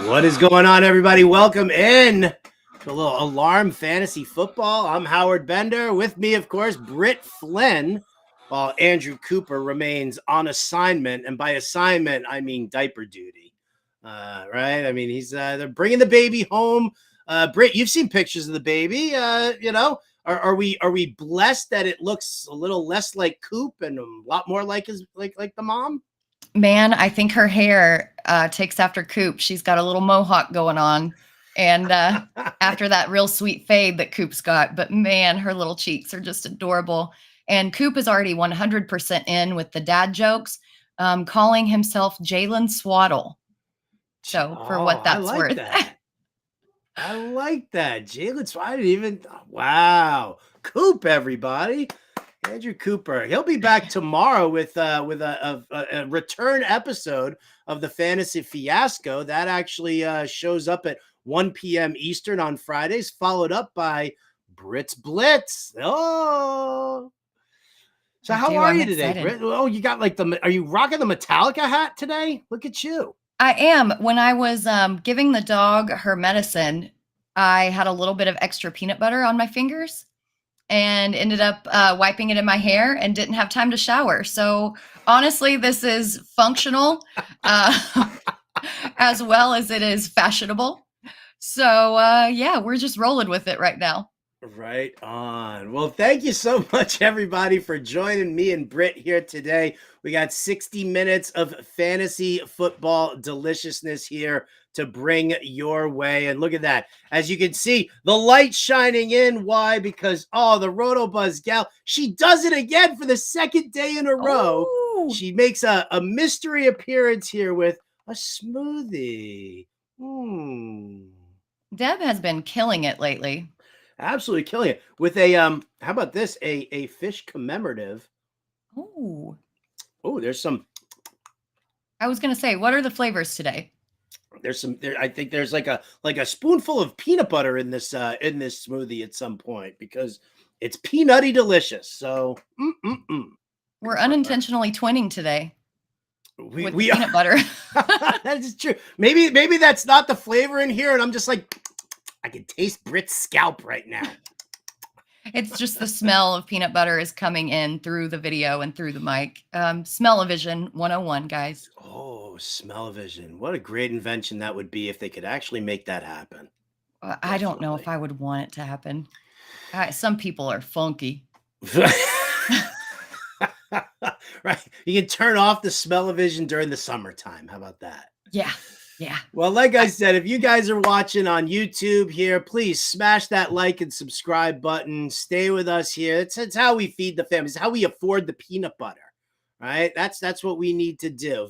What is going on, everybody? Welcome in to a little Alarm Fantasy Football. I'm Howard Bender. With me, of course, Britt Flinn, while Andrew Cooper remains on assignment. And by assignment, I mean diaper duty, right? I mean, they're bringing the baby home. Britt, you've seen pictures of the baby. Are we blessed that it looks a little less like Coop and a lot more like the mom? Man, I think her hair takes after Coop. She's got a little mohawk going on. And after that real sweet fade that Coop's got. But man, her little cheeks are just adorable. And Coop is already 100% in with the dad jokes, calling himself Jalen Swaddle. So for what that's worth. I like that. Jalen Swaddle wow. Coop, everybody. Andrew Cooper. He'll be back tomorrow with a return episode of the Fantasy Fiasco. That actually shows up at 1 p.m. Eastern on Fridays, followed up by Britt's Blitz. Oh. So how are you today, Britt? Oh, you got are you rocking the Metallica hat today? Look at you. I am. When I was giving the dog her medicine, I had a little bit of extra peanut butter on my fingers and ended up wiping it in my hair and didn't have time to shower. So honestly, this is functional as well as it is fashionable. So yeah, we're just rolling with it right now. Right on. Well, thank you so much, everybody, for joining me and Britt here today. We got 60 minutes of fantasy football deliciousness here to bring your way. And look at that. As you can see, the light shining in. Why? Because, the Rotobuzz gal, she does it again for the second day in a row. Ooh. She makes a mystery appearance here with a smoothie. Deb has been killing it lately. Absolutely killing it with a how about this, a fish commemorative. Oh, there's some. I was gonna say, what are the flavors today? I think there's like a spoonful of peanut butter in this smoothie at some point because it's peanutty delicious. So we're unintentionally twinning today. We peanut butter. That is true. Maybe that's not the flavor in here, and I'm just like, I can taste Britt's scalp right now. It's just the smell of peanut butter is coming in through the video and through the mic. Smell-o-vision 101, guys. Oh, smell-o-vision. What a great invention that would be if they could actually make that happen. I don't know if I would want it to happen. Some people are funky. Right. You can turn off the smell-o-vision during the summertime. How about that? Yeah. Well, like I said, if you guys are watching on YouTube here, please smash that like and subscribe button. Stay with us here. It's how we feed the family. It's how we afford the peanut butter. Right? That's what we need to do.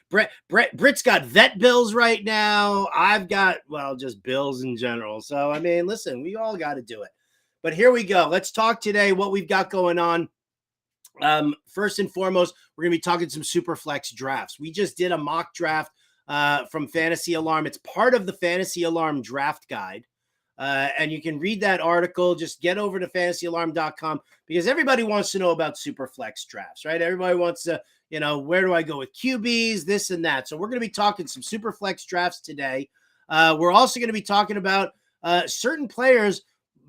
Britt's got vet bills right now. I've got, just bills in general. So, I mean, listen, we all got to do it. But here we go. Let's talk today what we've got going on. First and foremost, we're going to be talking some Superflex drafts. We just did a mock draft from Fantasy Alarm. It's part of the Fantasy Alarm draft guide. And you can read that article. Just get over to fantasyalarm.com because everybody wants to know about Superflex drafts, right? Everybody wants to, where do I go with QBs, this and that. So we're going to be talking some Superflex drafts today. We're also going to be talking about certain players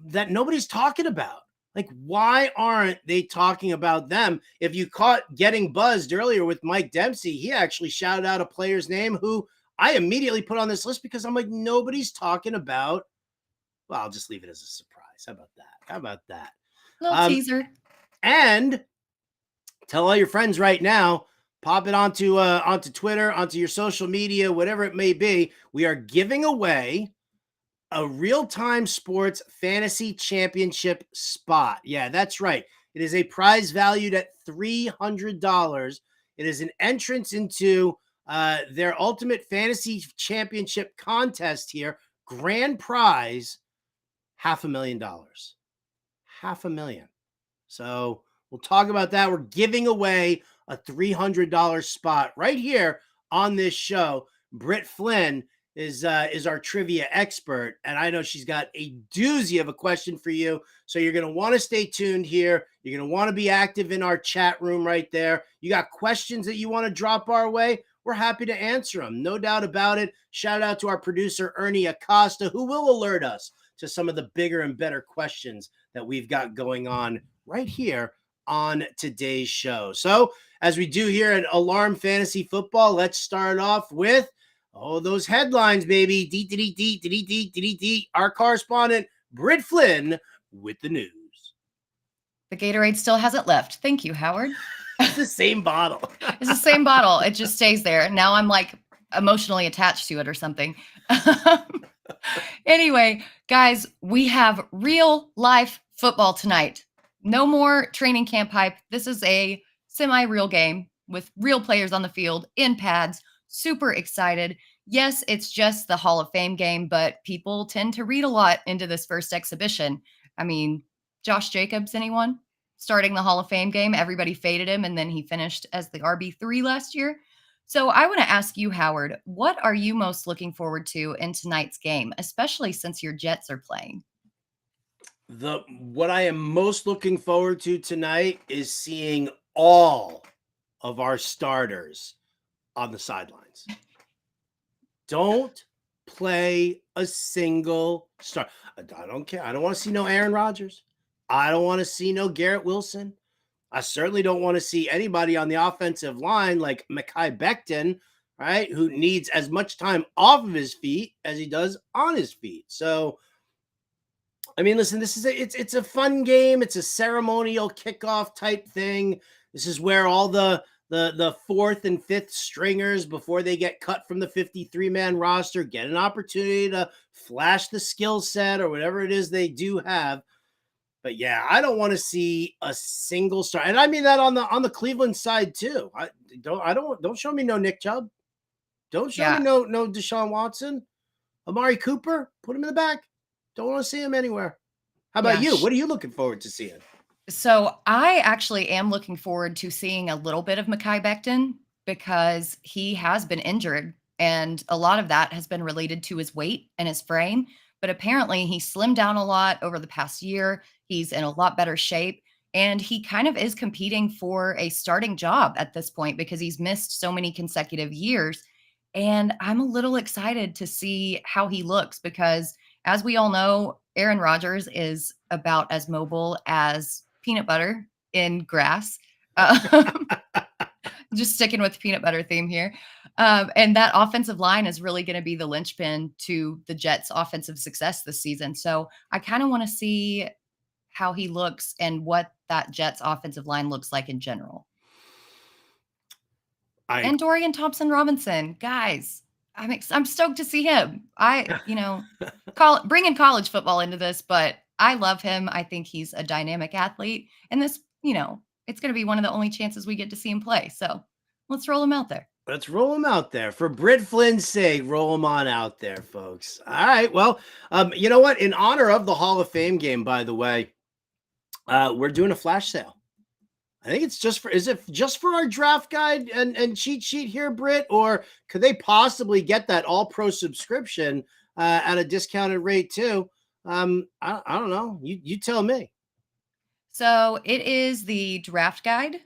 that nobody's talking about. Like, why aren't they talking about them? If you caught getting buzzed earlier with Mike Dempsey, he actually shouted out a player's name who I immediately put on this list because I'm like, nobody's talking about. Well, I'll just leave it as a surprise. How about that? Little teaser. And tell all your friends right now, pop it onto Twitter, onto your social media, whatever it may be. We are giving away a real-time sports fantasy championship spot. Yeah, that's right. It is a prize valued at $300. It is an entrance into their ultimate fantasy championship contest here. Grand prize, $500,000. $500,000. So we'll talk about that. We're giving away a $300 spot right here on this show. Britt Flinn is our trivia expert, and I know she's got a doozy of a question for you. So you're going to want to stay tuned here. You're going to want to be active in our chat room right there. You got questions that you want to drop our way? we're happy to answer them. No doubt about it. Shout out to our producer, Ernie Acosta, who will alert us to some of the bigger and better questions that we've got going on right here on today's show. So, as we do here at Alarm Fantasy Football, let's start off with those headlines, baby. Our correspondent, Britt Flinn, with the news. The Gatorade still hasn't left. Thank you, Howard. It's the same bottle. It's the same bottle. It just stays there. Now I'm like emotionally attached to it or something. Anyway, guys, we have real life football tonight. No more training camp hype. This is a semi-real game with real players on the field in pads. Super excited. Yes, it's just the Hall of Fame game, but people tend to read a lot into this first exhibition. I mean, Josh Jacobs, anyone? Starting the Hall of Fame game, everybody faded him, and then he finished as the RB3 last year. So I want to ask you, Howard, what are you most looking forward to in tonight's game, especially since your Jets are playing? What I am most looking forward to tonight is seeing all of our starters on the sidelines. Don't play a single star. I don't care. I don't want to see no Aaron Rodgers. I don't want to see no Garrett Wilson. I certainly don't want to see anybody on the offensive line like Mekhi Becton, right, who needs as much time off of his feet as he does on his feet. So, I mean, listen, this is it's a fun game. It's a ceremonial kickoff type thing. This is where all the fourth and fifth stringers, before they get cut from the 53-man roster, get an opportunity to flash the skill set or whatever it is they do have. But yeah, I don't want to see a single star, and I mean that on the Cleveland side too. Don't show me no Nick Chubb. Don't show me no Deshaun Watson, Amari Cooper. Put him in the back. Don't want to see him anywhere. How about you? What are you looking forward to seeing? So I actually am looking forward to seeing a little bit of Mekhi Becton because he has been injured, and a lot of that has been related to his weight and his frame. But apparently he slimmed down a lot over the past year. He's in a lot better shape, and he kind of is competing for a starting job at this point because he's missed so many consecutive years. And I'm a little excited to see how he looks because, as we all know, Aaron Rodgers is about as mobile as peanut butter in grass. Just sticking with the peanut butter theme here. And that offensive line is really going to be the linchpin to the Jets' offensive success this season. So I kind of want to see how he looks and what that Jets offensive line looks like in general. And Dorian Thompson-Robinson, guys, I'm stoked to see him. Bringing college football into this, but I love him. I think he's a dynamic athlete, and this, it's going to be one of the only chances we get to see him play. So let's roll him out there. Let's roll him out there. For Britt Flynn's sake, roll him on out there, folks. All right. Well, you know what? In honor of the Hall of Fame game, by the way, we're doing a flash sale. I think it's is it just for our draft guide and cheat sheet here, Britt? Or could they possibly get that all-pro subscription at a discounted rate too? I don't know. You tell me. So it is the draft guide.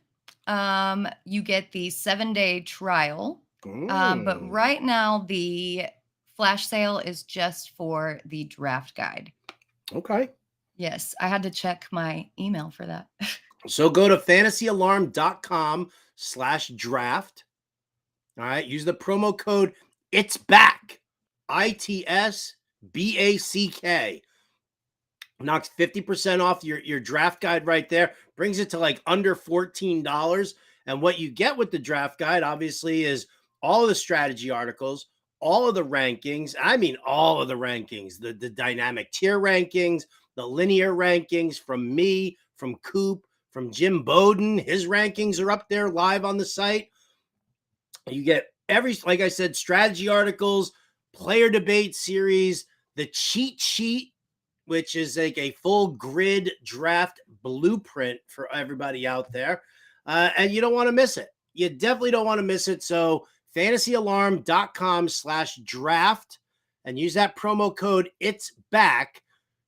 You get the 7-day trial. But right now the flash sale is just for the draft guide. Okay. Yes, I had to check my email for that. So go to fantasyalarm.com/draft. All right. Use the promo code It's Back. ITSBACK. Knocks 50% off your draft guide right there. Brings it to like under $14. And what you get with the draft guide, obviously, is all of the strategy articles, all of the rankings. I mean, all of the rankings, the dynamic tier rankings, the linear rankings from me, from Coop, from Jim Bowden. His rankings are up there live on the site. You get like I said, strategy articles, player debate series, the cheat sheet, which is like a full grid draft blueprint for everybody out there. And you don't want to miss it. You definitely don't want to miss it. So fantasyalarm.com/draft and use that promo code It's Back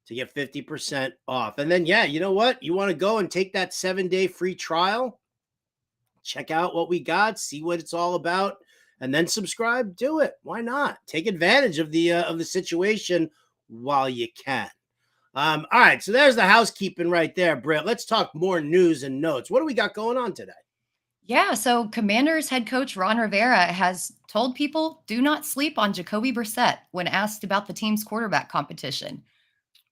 to get 50% off. And then, yeah, you know what? You want to go and take that 7-day free trial, check out what we got, see what it's all about. and then subscribe, do it. Why not? Take advantage of the situation while you can. All right, so there's the housekeeping right there, Britt. Let's talk more news and notes. What do we got going on today? Yeah, so Commanders head coach Ron Rivera has told people do not sleep on Jacoby Brissett when asked about the team's quarterback competition.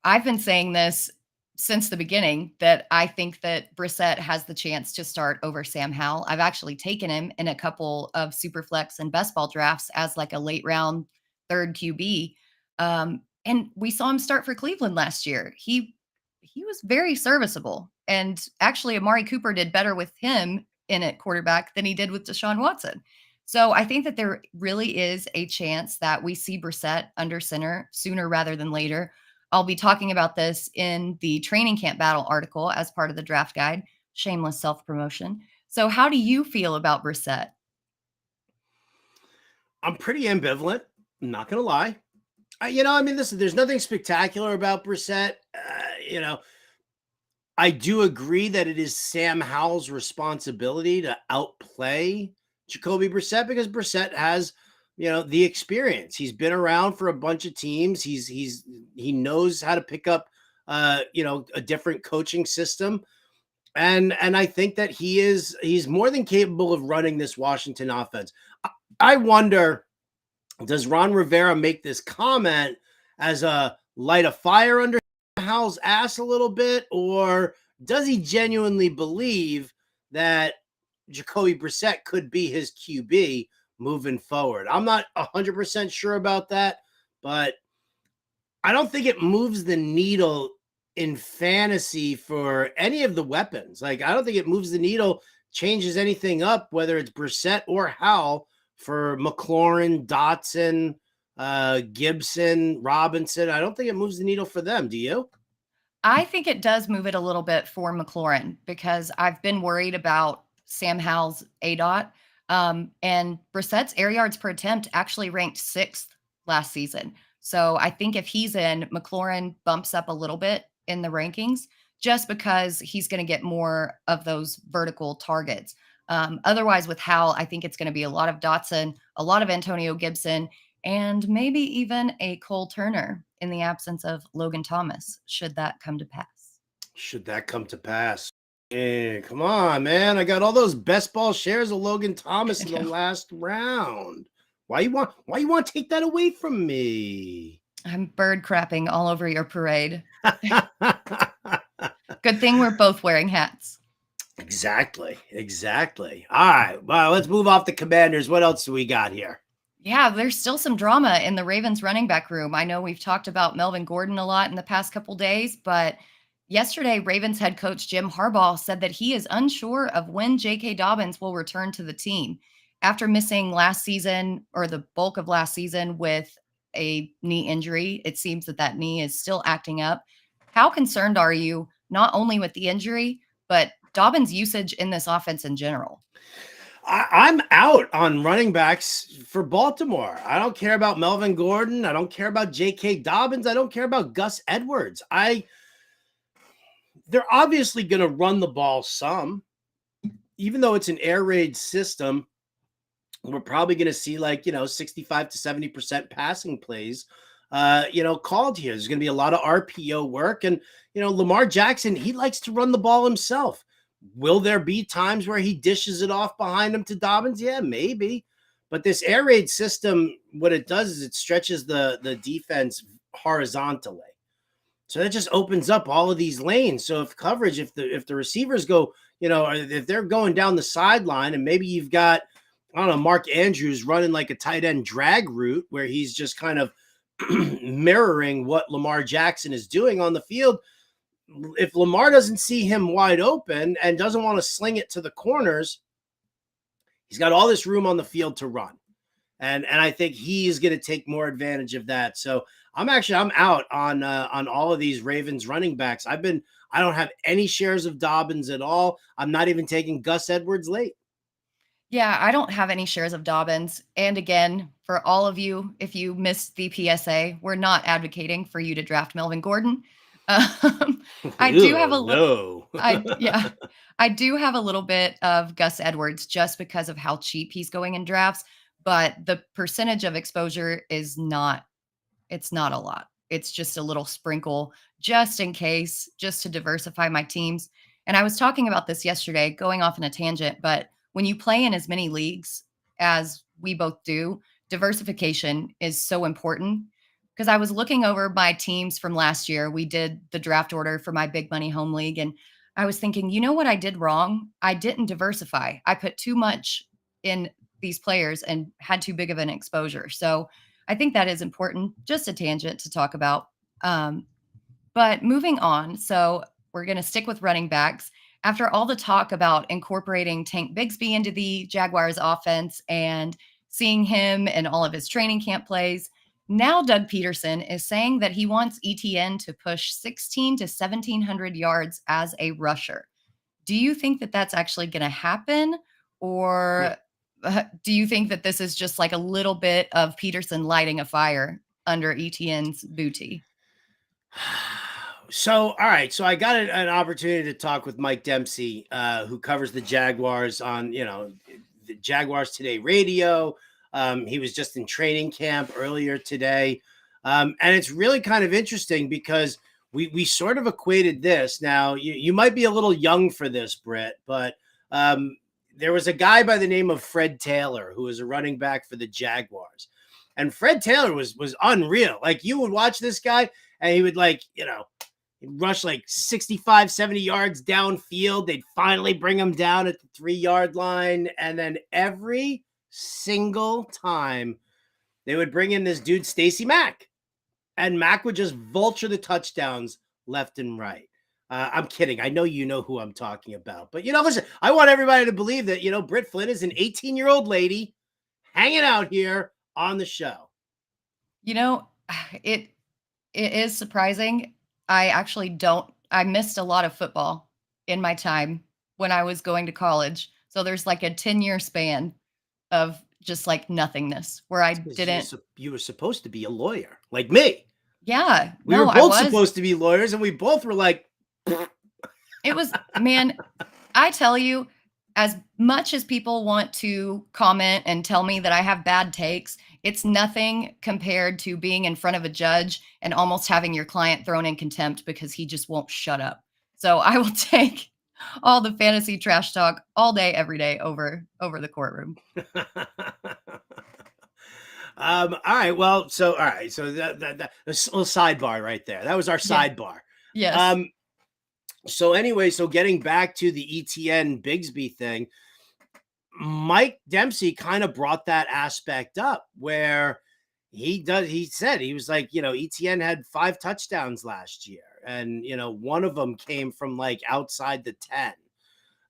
I've been saying this since the beginning that I think that Brissett has the chance to start over Sam Howell. I've actually taken him in a couple of Superflex and best ball drafts as like a late round third QB. And we saw him start for Cleveland last year. He was very serviceable. And actually, Amari Cooper did better with him in at quarterback than he did with Deshaun Watson. So I think that there really is a chance that we see Brissett under center sooner rather than later. I'll be talking about this in the training camp battle article as part of the draft guide. Shameless self-promotion. So how do you feel about Brissett? I'm pretty ambivalent. I'm not going to lie. Listen, there's nothing spectacular about Brissett. I do agree that it is Sam Howell's responsibility to outplay Jacoby Brissett because Brissett has, the experience. He's been around for a bunch of teams. He knows how to pick up, a different coaching system. And I think that he's more than capable of running this Washington offense. I wonder, does Ron Rivera make this comment as a light a fire under Howell's ass a little bit, or does he genuinely believe that Jacoby Brissett could be his QB moving forward? I'm not 100% sure about that, but I don't think it moves the needle in fantasy for any of the weapons. Like, I don't think it moves the needle, changes anything up, whether it's Brissett or Howell, for McLaurin, Dotson, Gibson, Robinson. I don't think it moves the needle for them. Do you? I think it does move it a little bit for McLaurin because I've been worried about Sam Howell's ADOT. And Brissett's air yards per attempt actually ranked 6th last season. So I think if he's in, McLaurin bumps up a little bit in the rankings just because he's going to get more of those vertical targets. Otherwise, with Howell, I think it's going to be a lot of Dotson, a lot of Antonio Gibson, and maybe even a Cole Turner in the absence of Logan Thomas, should that come to pass. Hey, come on, man. I got all those best ball shares of Logan Thomas in the last round. Why you want to take that away from me? I'm bird crapping all over your parade. Good thing we're both wearing hats. Exactly. All right. Well, let's move off the Commanders. What else do we got here? Yeah, there's still some drama in the Ravens running back room. I know we've talked about Melvin Gordon a lot in the past couple days, but yesterday, Ravens head coach Jim Harbaugh said that he is unsure of when J.K. Dobbins will return to the team. After missing last season or the bulk of last season with a knee injury, it seems that knee is still acting up. How concerned are you not only with the injury, but Dobbins' usage in this offense in general? I'm out on running backs for Baltimore. I don't care about Melvin Gordon. I don't care about J.K. Dobbins. I don't care about Gus Edwards. They're obviously going to run the ball some, even though it's an air raid system. We're probably going to see 65 to 70% passing plays, called here. There's going to be a lot of RPO work, and Lamar Jackson, he likes to run the ball himself. Will there be times where he dishes it off behind him to Dobbins? Yeah, maybe. But this air raid system, what it does is it stretches the defense horizontally. So that just opens up all of these lanes. So if the receivers go, if they're going down the sideline and maybe you've got, I don't know, Mark Andrews running like a tight end drag route where he's just kind of mirroring what Lamar Jackson is doing on the field. If Lamar doesn't see him wide open and doesn't want to sling it to the corners, he's got all this room on the field to run. And I think he is going to take more advantage of that. So I'm out on all of these Ravens running backs. I don't have any shares of Dobbins at all. I'm not even taking Gus Edwards late. Yeah, I don't have any shares of Dobbins. And again, for all of you, if you missed the PSA, we're not advocating for you to draft Melvin Gordon. I do have a little. I do have a little bit of Gus Edwards just because of how cheap he's going in drafts. but the percentage of exposure is not, it's not a lot. It's just a little sprinkle just in case, just to diversify my teams. And I was talking about this yesterday, going off on a tangent, but when you play in as many leagues as we both do, diversification is so important. Because I was looking over my teams from last year. We did the draft order for my big money home league. And I was thinking, you know what I did wrong? I didn't diversify. I put too much in these players and had too big of an exposure. So I think that is important. Just a tangent to talk about. But moving on. So we're going to stick with running backs. After all the talk about incorporating Tank Bigsby into the Jaguars offense and seeing him in all of his training camp plays, now Doug Peterson is saying that he wants ETN to push 16 to 1,700 yards as a rusher. Do you think that that's actually going to happen? Or do you think that this is just like a little bit of Peterson lighting a fire under ETN's booty? So, all right. So I got an opportunity to talk with Mike Dempsey, who covers the Jaguars on, the Jaguars Today radio. He was just in training camp earlier today. And it's really kind of interesting because we sort of equated this. Now, you might be a little young for this, Britt, but there was a guy by the name of Fred Taylor who was a running back for the Jaguars. And Fred Taylor was unreal. Like, you would watch this guy and he would he'd rush like 65, 70 yards downfield. They'd finally bring him down at the 3-yard line. And then every single time they would bring in this dude, Stacey Mack. And Mack would just vulture the touchdowns left and right. I'm kidding. I know you know who I'm talking about. But, listen, I want everybody to believe that, Britt Flinn is an 18-year-old lady hanging out here on the show. It is surprising. I missed a lot of football in my time when I was going to college. So there's like a 10-year span of just like nothingness where I didn't. You were supposed to be a lawyer like me. Yeah. We were both supposed to be lawyers and we both were like. It was, man, I tell you, as much as people want to comment and tell me that I have bad takes, it's nothing compared to being in front of a judge and almost having your client thrown in contempt because he just won't shut up. So I will take all the fantasy trash talk all day, every day over the courtroom. All right. Well, so all right. So that a little sidebar right there. That was our sidebar. Yes. So anyway, so getting back to the ETN Bigsby thing, Mike Dempsey kind of brought that aspect up where he said, he was like, ETN had 5 touchdowns last year. And, one of them came from like outside the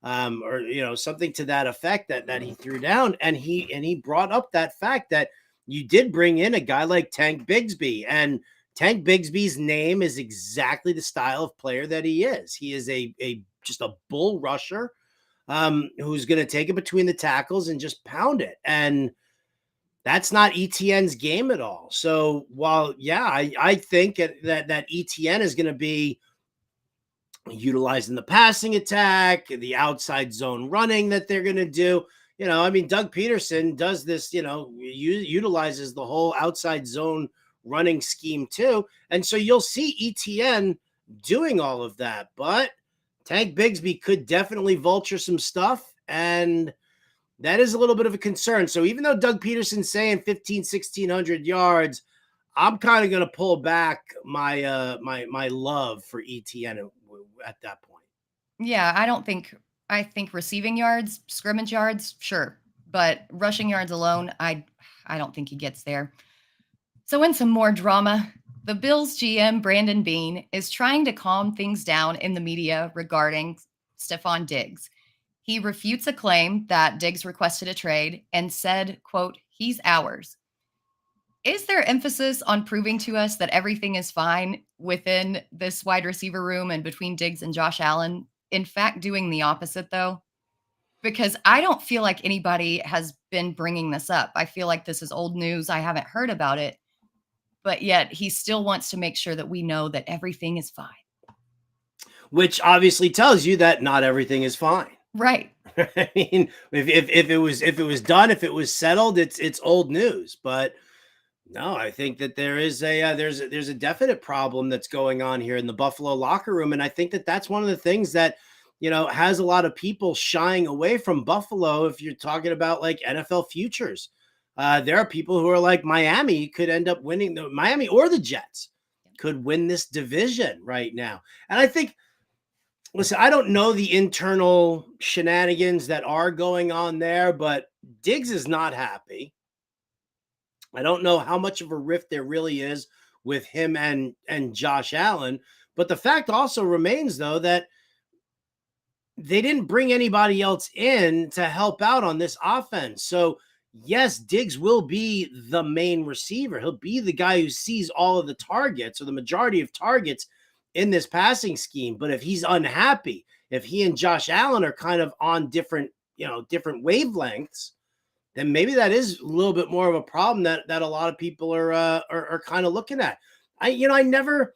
10, or, something to that effect that he threw down. And he brought up that fact that you did bring in a guy like Tank Bigsby, and Tank Bigsby's name is exactly the style of player that he is. He is just a bull rusher who's going to take it between the tackles and just pound it. And that's not ETN's game at all. So while, I think that ETN is going to be utilizing the passing attack, the outside zone running that they're going to do. Doug Peterson does this, utilizes the whole outside zone running scheme too. And so you'll see ETN doing all of that, but Tank Bigsby could definitely vulture some stuff. And that is a little bit of a concern. So even though Doug Peterson's saying 1,600 yards, I'm kind of going to pull back my my love for ETN at that point. Yeah. I think receiving yards, scrimmage yards, sure. But rushing yards alone, I don't think he gets there. So in some more drama, the Bills GM, Brandon Beane, is trying to calm things down in the media regarding Stephon Diggs. He refutes a claim that Diggs requested a trade and said, quote, "He's ours." Is there emphasis on proving to us that everything is fine within this wide receiver room and between Diggs and Josh Allen? In fact, doing the opposite, though? Because I don't feel like anybody has been bringing this up. I feel like this is old news. I haven't heard about it. But yet he still wants to make sure that we know that everything is fine. Which obviously tells you that not everything is fine. Right. I mean, if it was done, if it was settled, it's old news. But no, I think that there is there's a definite problem that's going on here in the Buffalo locker room, and I think that that's one of the things that has a lot of people shying away from Buffalo. If you're talking about like NFL futures, there are people who are like Miami could end up winning the Miami or the Jets could win this division right now, and I think. Listen, I don't know the internal shenanigans that are going on there, but Diggs is not happy. I don't know how much of a rift there really is with him and Josh Allen, but the fact also remains though that they didn't bring anybody else in to help out on this offense. So, yes, Diggs will be the main receiver. He'll be the guy who sees all of the targets or the majority of targets in this passing scheme. But if he's unhappy, if he and Josh Allen are kind of on different, different wavelengths, then maybe that is a little bit more of a problem that a lot of people are kind of looking at. I never,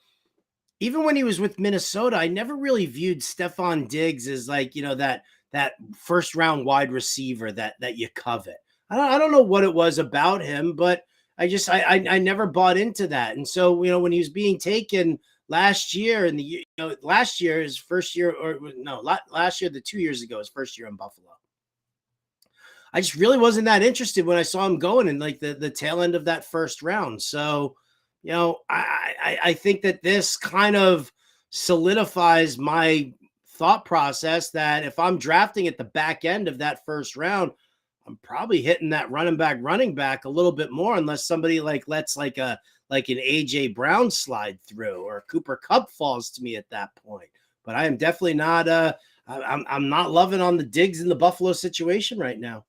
even when he was with Minnesota, I never really viewed Stephon Diggs as like, that first round wide receiver that you covet. I don't know what it was about him, but I never bought into that. And so, when he was being taken last year and last year, his first year, or no, last year, the 2 years ago, his first year in Buffalo, I just really wasn't that interested when I saw him going in like the tail end of that first round. So, I think that this kind of solidifies my thought process that if I'm drafting at the back end of that first round, I'm probably hitting that running back a little bit more, unless somebody like lets like an AJ Brown slide through or Cooper Kupp falls to me at that point. But I am definitely not I'm not loving on the Diggs in the Buffalo situation right now.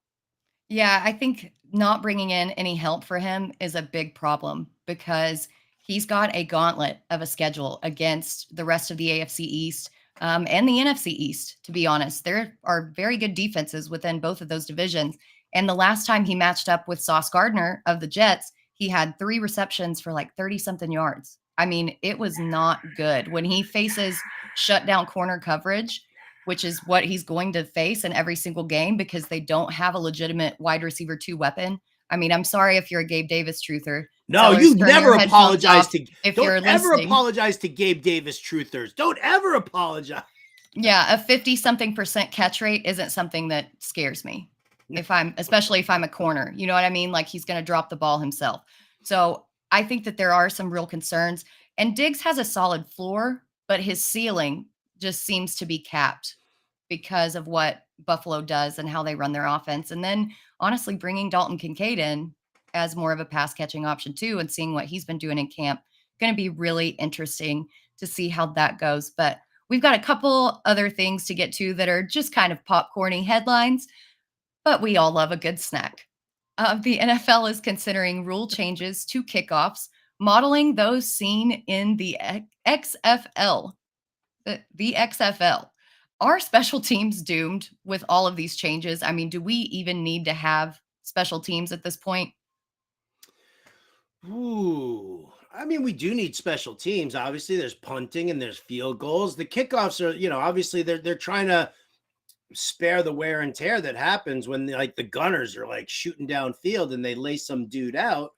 Yeah, I think not bringing in any help for him is a big problem because he's got a gauntlet of a schedule against the rest of the AFC East and the NFC East, to be honest. There are very good defenses within both of those divisions. And the last time he matched up with Sauce Gardner of the Jets, he had 3 receptions for like 30 something yards. I mean, it was not good. When he faces shutdown corner coverage, which is what he's going to face in every single game because they don't have a legitimate wide receiver 2 weapon. I mean, I'm sorry if you're a Gabe Davis truther. No, Sellers, you turn never your headphones apologize off to if don't you're ever listening. apologize to Gabe Davis truthers. Don't ever apologize. Yeah, a 50 something percent catch rate isn't something that scares me. Especially if I'm a corner, you know what I mean? Like he's going to drop the ball himself. So I think that there are some real concerns. And Diggs has a solid floor, but his ceiling just seems to be capped because of what Buffalo does and how they run their offense. And then honestly, bringing Dalton Kincaid in as more of a pass catching option too, and seeing what he's been doing in camp, going to be really interesting to see how that goes. But we've got a couple other things to get to that are just kind of popcorny headlines, but we all love a good snack. The NFL is considering rule changes to kickoffs, modeling those seen in the XFL. The XFL. Are special teams doomed with all of these changes? I mean, do we even need to have special teams at this point? Ooh. I mean, we do need special teams. Obviously, there's punting and there's field goals. The kickoffs are, obviously they're trying to spare the wear and tear that happens when like the gunners are like shooting downfield and they lay some dude out.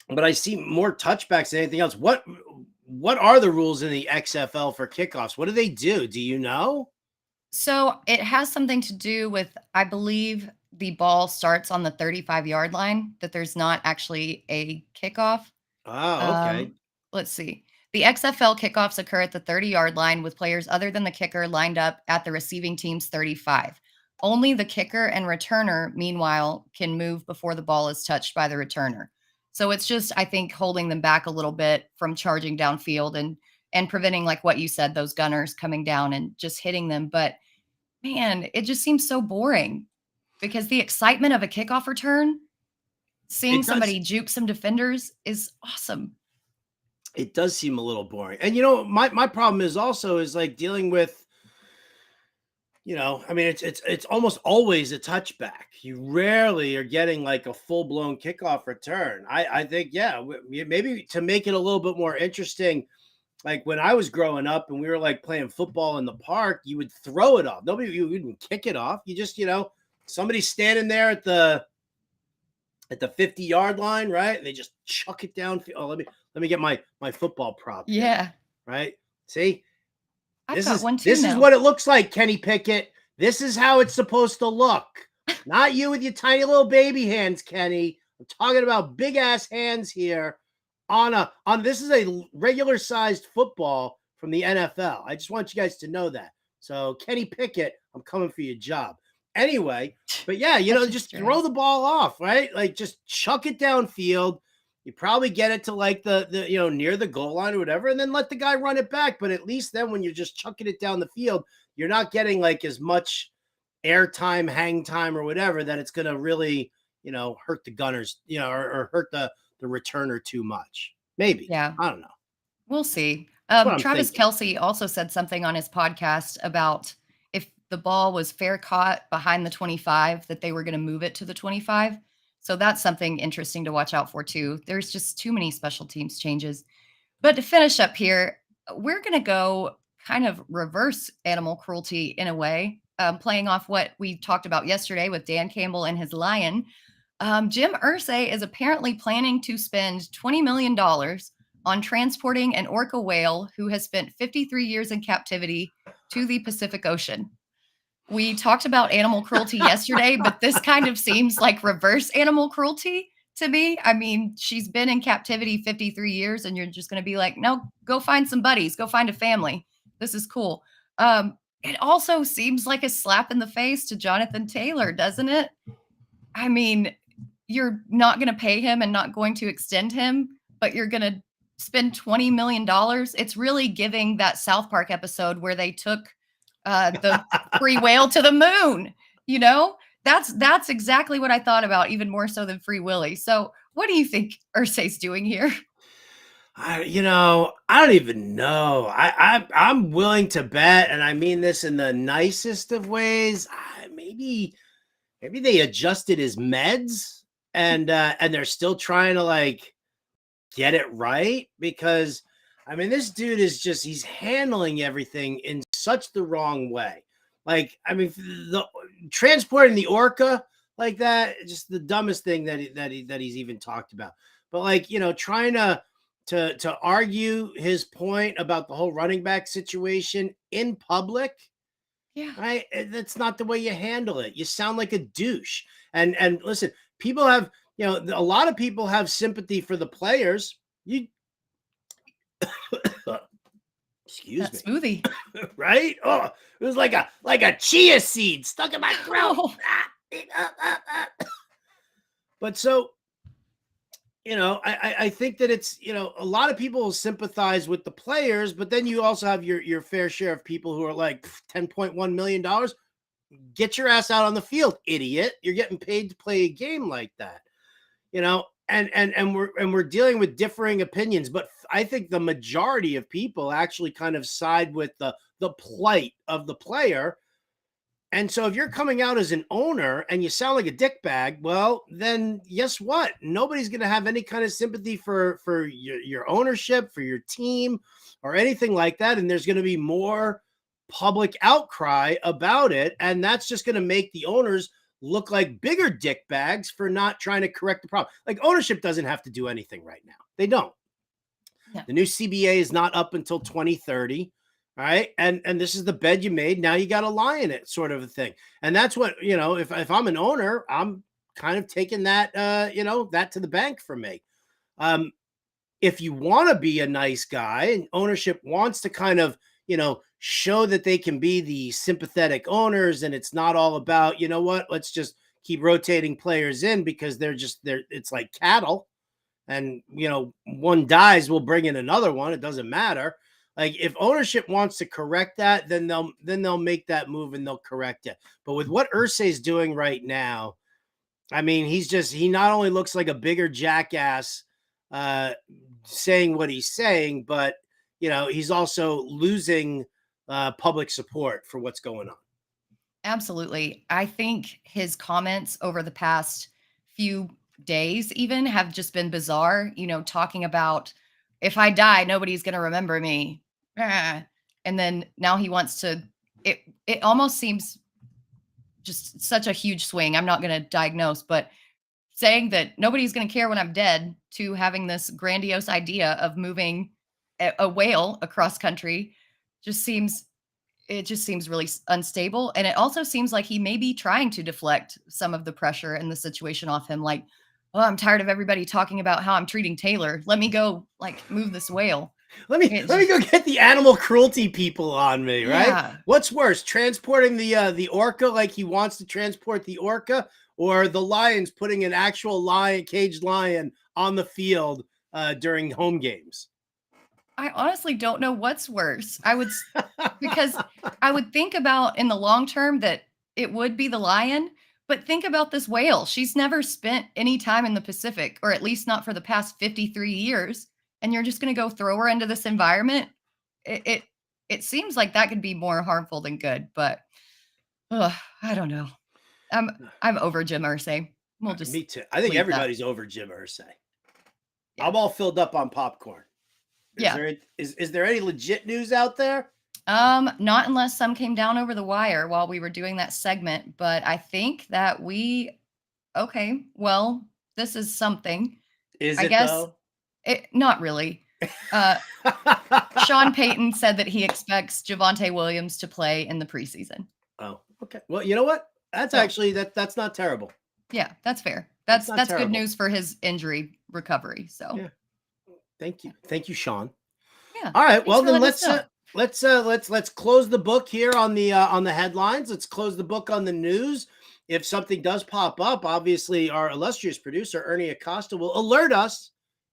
But I see more touchbacks than anything else. What are the rules in the XFL for kickoffs? What do they do? Do you know? So it has something to do with, I believe, the ball starts on the 35-yard line, that there's not actually a kickoff. Oh, okay. Um, let's see. The XFL kickoffs occur at the 30-yard line with players other than the kicker lined up at the receiving team's 35. Only the kicker and returner, meanwhile, can move before the ball is touched by the returner. So it's just, I think, holding them back a little bit from charging downfield and preventing, like what you said, those gunners coming down and just hitting them. But man, it just seems so boring because the excitement of a kickoff return, seeing It does. somebody juke some defenders is awesome. It does seem a little boring. And my problem is also is like dealing with, I mean, it's almost always a touchback. You rarely are getting like a full blown kickoff return. I think, yeah, maybe to make it a little bit more interesting, like when I was growing up and we were like playing football in the park, you would throw it off. You wouldn't kick it off. You just, somebody's standing there at the 50-yard line, right? And they just chuck it down. Oh, let me get my football prop. Yeah. Right. See, I've got one too this now. is what it looks like, Kenny Pickett. This is how it's supposed to look. Not you with your tiny little baby hands, Kenny. I'm talking about big ass hands here on this is a regular sized football from the NFL. I just want you guys to know that. So Kenny Pickett, I'm coming for your job. Anyway, but yeah, just throw the ball off, right? Like just chuck it downfield. You probably get it to like the near the goal line or whatever, and then let the guy run it back. But at least then when you're just chucking it down the field, you're not getting like as much air time, hang time, or whatever that it's going to really, hurt the gunners, or hurt the returner too much. Maybe. Yeah. I don't know. We'll see. Travis Kelce also said something on his podcast about if the ball was fair caught behind the 25, that they were going to move it to the 25. So that's something interesting to watch out for too. There's just too many special teams changes. But to finish up here, we're going to go kind of reverse animal cruelty in a way, playing off what we talked about yesterday with Dan Campbell and his lion. Jim Irsay is apparently planning to spend $20 million on transporting an orca whale who has spent 53 years in captivity to the Pacific Ocean. We talked about animal cruelty yesterday, but this kind of seems like reverse animal cruelty to me. I mean, she's been in captivity 53 years and you're just going to be like, no, go find some buddies, go find a family. This is cool. It also seems like a slap in the face to Jonathan Taylor, doesn't it? I mean, you're not going to pay him and not going to extend him, but you're going to spend $20 million. It's really giving that South Park episode where they took the free whale to the moon. That's exactly what I thought about, even more so than Free Willy. So what do you think Irsay's doing here? I don't even know. I'm willing to bet, and I mean this in the nicest of ways. Maybe they adjusted his meds and they're still trying to like get it right, because I mean this dude is he's handling everything in such the wrong way. Like, I mean, transporting the orca like that, just the dumbest thing that he's even talked about. But like, trying to argue his point about the whole running back situation in public. Yeah. Right. That's not the way you handle it. You sound like a douche. And listen, people have, a lot of people have sympathy for the players. Excuse me. Smoothie. Right? Oh, it was like a chia seed stuck in my throat. Oh. But so, I think that it's, a lot of people sympathize with the players, but then you also have your fair share of people who are like $10.1 million. Get your ass out on the field, idiot. You're getting paid to play a game like that, and we're dealing with differing opinions, but I think the majority of people actually kind of side with the plight of the player. And so if you're coming out as an owner and you sound like a dickbag, well, then guess what? Nobody's going to have any kind of sympathy for your ownership, for your team, or anything like that. And there's going to be more public outcry about it. And that's just going to make the owners look like bigger dickbags for not trying to correct the problem. Like, ownership doesn't have to do anything right now. They don't. Yeah. The new CBA is not up until 2030. All right. And this is the bed you made. Now you got to lie in it, sort of a thing. And that's what, if I'm an owner, I'm kind of taking that, that to the bank for me. If you want to be a nice guy and ownership wants to kind of, show that they can be the sympathetic owners, and it's not all about, let's just keep rotating players in because it's like cattle, and, one dies, we'll bring in another one. It doesn't matter. Like, if ownership wants to correct that, then they'll make that move and they'll correct it. But with what Irsay's doing right now, I mean, he not only looks like a bigger jackass saying what he's saying, but he's also losing public support for what's going on. Absolutely. I think his comments over the past few days even have just been bizarre, talking about if I die, nobody's going to remember me. And then now he wants to, it almost seems just such a huge swing. I'm not going to diagnose, but saying that nobody's going to care when I'm dead to having this grandiose idea of moving a whale across country just seems really unstable. And it also seems like he may be trying to deflect some of the pressure and the situation off him. Like, oh, I'm tired of everybody talking about how I'm treating Taylor. Let me go like move this whale. Let me go get the animal cruelty people on me, right? Yeah. What's worse, transporting the orca like he wants to transport the orca, or the Lions putting an actual caged lion on the field during home games? I honestly don't know what's worse. Because I would think about in the long term that it would be the lion, but think about this whale. She's never spent any time in the Pacific, or at least not for the past 53 years. And you're just going to go throw her into this environment. It seems like that could be more harmful than good, but I don't know. I'm over Jim Irsay. Me too. I think everybody's over Jim Irsay. Yeah. I'm all filled up on popcorn. Is there any legit news out there? Not unless some came down over the wire while we were doing that segment, but I think that this is something. I guess though? Not really. Sean Payton said that he expects Javonte Williams to play in the preseason. Oh, okay. Well, you know what? That's actually that's not terrible. Yeah, that's fair. That's good news for his injury recovery. So yeah. Thank you, Sean. Yeah. All right. Well, then let's close the book here on the headlines. Let's close the book on the news. If something does pop up, obviously our illustrious producer Ernie Acosta will alert us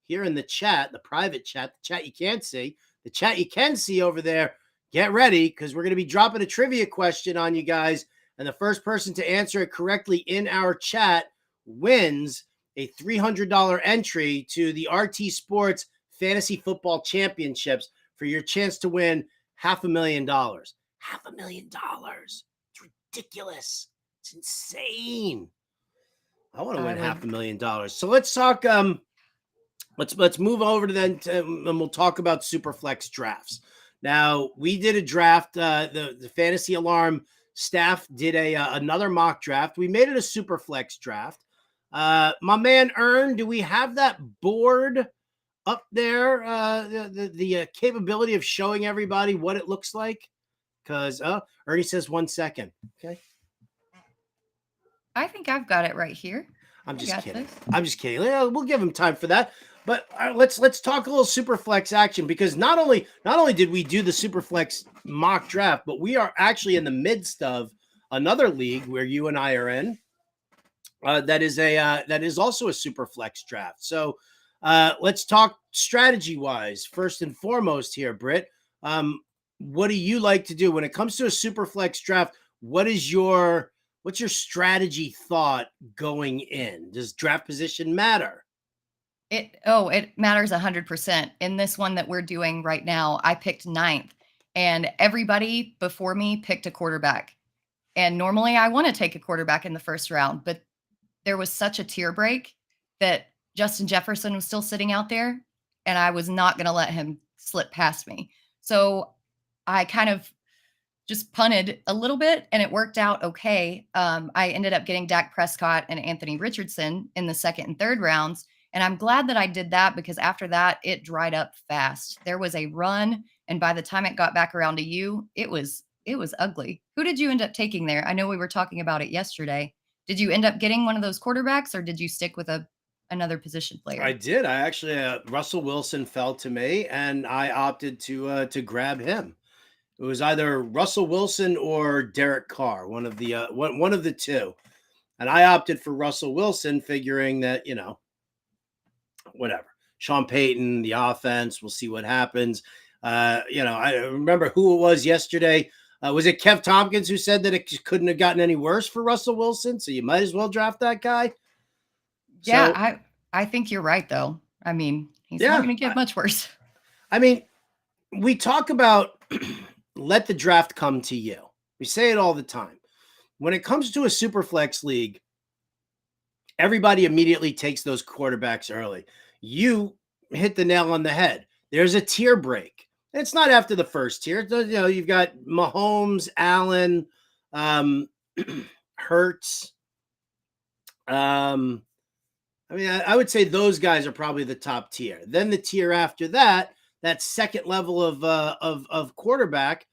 here in the chat, the private chat, the chat you can't see, the chat you can see over there. Get ready, because we're going to be dropping a trivia question on you guys, and the first person to answer it correctly in our chat wins a $300 entry to the RT Sports Fantasy Football Championships for your chance to win $500,000. $500,000. It's ridiculous. It's insane. I want to win $500,000. So let's talk. Let's move over to and we'll talk about Superflex drafts. Now, we did a draft. The Fantasy Alarm staff did another mock draft. We made it a Superflex draft. My man Ern, do we have that board up there? The capability of showing everybody what it looks like? Because Ernie says 1 second. Okay. I think I've got it right here. I'm just kidding. We'll give him time for that. But let's talk a little Superflex action, because not only did we do the Superflex mock draft, but we are actually in the midst of another league where you and I are in. That is also a Superflex draft. So let's talk strategy wise first and foremost here, Britt. What do you like to do when it comes to a Superflex draft? What's your strategy thought going in? Does draft position matter? It matters 100%. In this one that we're doing right now, I picked 9th, and everybody before me picked a quarterback. And normally I want to take a quarterback in the first round, but there was such a tier break that Justin Jefferson was still sitting out there, and I was not going to let him slip past me. So I kind of just punted a little bit, and it worked out okay. I ended up getting Dak Prescott and Anthony Richardson in the 2nd and 3rd rounds. And I'm glad that I did that, because after that, it dried up fast. There was a run, and by the time it got back around to you, it was ugly. Who did you end up taking there? I know we were talking about it yesterday. Did you end up getting one of those quarterbacks, or did you stick with another position player? I did. I actually Russell Wilson fell to me, and I opted to grab him. It was either Russell Wilson or Derek Carr, one of the two, and I opted for Russell Wilson, figuring that whatever. Sean Payton, the offense, we'll see what happens. I remember who it was yesterday. Was it Kev Tompkins who said that it couldn't have gotten any worse for Russell Wilson? So you might as well draft that guy. Yeah, I think you're right, though. I mean, he's not going to get much worse. I mean, we talk about let the draft come to you. We say it all the time. When it comes to a Superflex league, everybody immediately takes those quarterbacks early. You hit the nail on the head. there's a tier break. It's not after the first tier. You've got Mahomes, Allen, Hurts. I would say those guys are probably the top tier. Then the tier after that, that second level of quarterback.